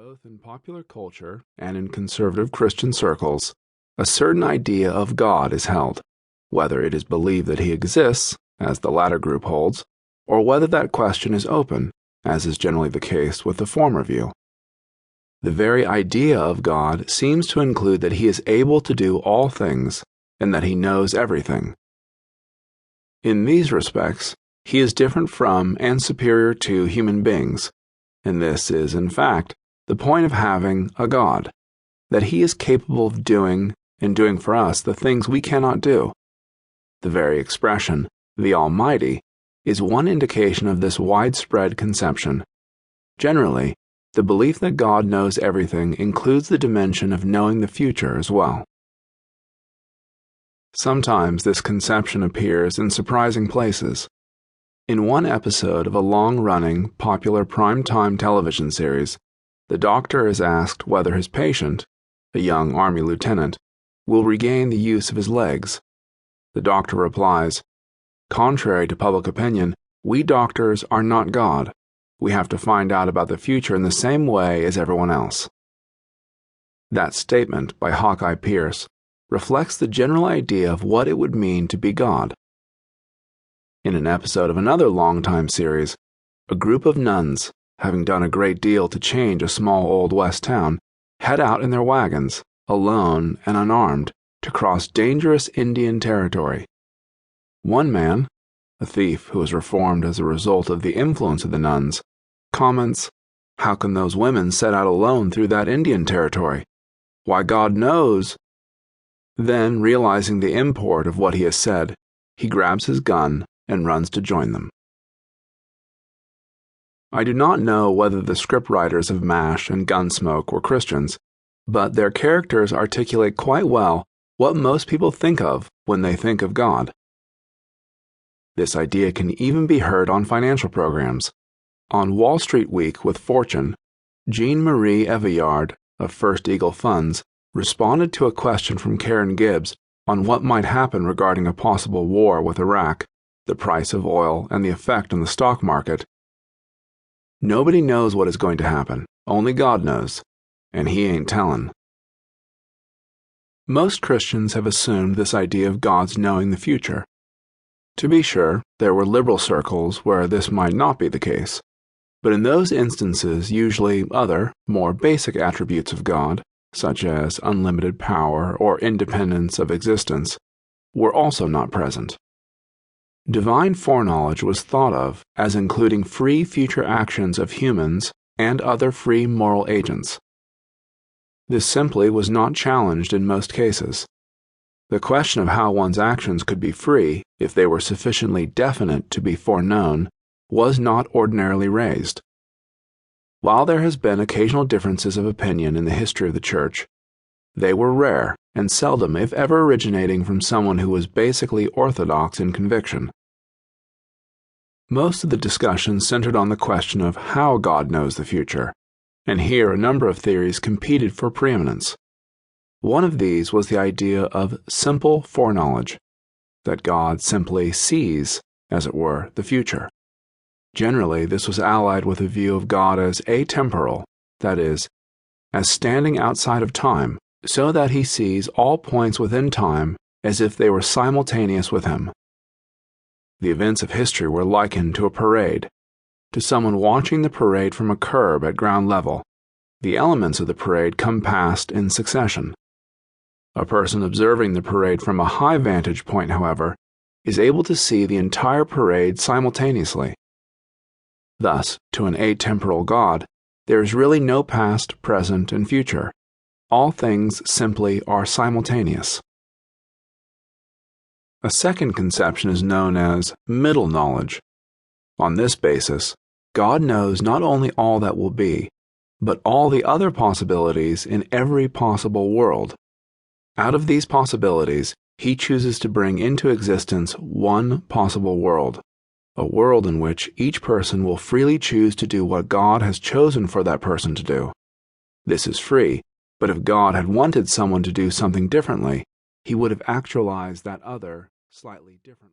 Both in popular culture and in conservative Christian circles, a certain idea of God is held, whether it is believed that he exists, as the latter group holds, or whether that question is open, as is generally the case with the former view. The very idea of God seems to include that he is able to do all things and that he knows everything. In these respects, he is different from and superior to human beings, and this is, in fact, the point of having a God, that he is capable of doing and doing for us the things we cannot do. The very expression, the Almighty, is one indication of this widespread conception. Generally, the belief that God knows everything includes the dimension of knowing the future as well. Sometimes this conception appears in surprising places. In one episode of a long-running, popular prime-time television series, the doctor is asked whether his patient, a young Army lieutenant, will regain the use of his legs. The doctor replies, "Contrary to public opinion, we doctors are not God. We have to find out about the future in the same way as everyone else." That statement by Hawkeye Pierce reflects the general idea of what it would mean to be God. In an episode of another long-time series, a group of nuns, having done a great deal to change a small Old West town, head out in their wagons, alone and unarmed, to cross dangerous Indian territory. One man, a thief who was reformed as a result of the influence of the nuns, comments, "How can those women set out alone through that Indian territory? Why, God knows." Then, realizing the import of what he has said, he grabs his gun and runs to join them. I do not know whether the scriptwriters of MASH and Gunsmoke were Christians, but their characters articulate quite well what most people think of when they think of God. This idea can even be heard on financial programs. On Wall Street Week with Fortune, Jean Marie Evillard of First Eagle Funds responded to a question from Karen Gibbs on what might happen regarding a possible war with Iraq, the price of oil, and the effect on the stock market. "Nobody knows what is going to happen. Only God knows, and he ain't tellin'." Most Christians have assumed this idea of God's knowing the future. To be sure, there were liberal circles where this might not be the case, but in those instances usually other, more basic attributes of God, such as unlimited power or independence of existence, were also not present. Divine foreknowledge was thought of as including free future actions of humans and other free moral agents. This simply was not challenged in most cases. The question of how one's actions could be free, if they were sufficiently definite to be foreknown, was not ordinarily raised. While there has been occasional differences of opinion in the history of the Church, they were rare and seldom, if ever, originating from someone who was basically orthodox in conviction. Most of the discussion centered on the question of how God knows the future, and here a number of theories competed for preeminence. One of these was the idea of simple foreknowledge, that God simply sees, as it were, the future. Generally, this was allied with a view of God as atemporal, that is, as standing outside of time, so that he sees all points within time as if they were simultaneous with him. The events of history were likened to a parade, to someone watching the parade from a curb at ground level. The elements of the parade come past in succession. A person observing the parade from a high vantage point, however, is able to see the entire parade simultaneously. Thus, to an atemporal God, there is really no past, present, and future. All things simply are simultaneous. A second conception is known as middle knowledge. On this basis, God knows not only all that will be, but all the other possibilities in every possible world. Out of these possibilities, he chooses to bring into existence one possible world, a world in which each person will freely choose to do what God has chosen for that person to do. This is free, but if God had wanted someone to do something differently, he would have actualized that other slightly different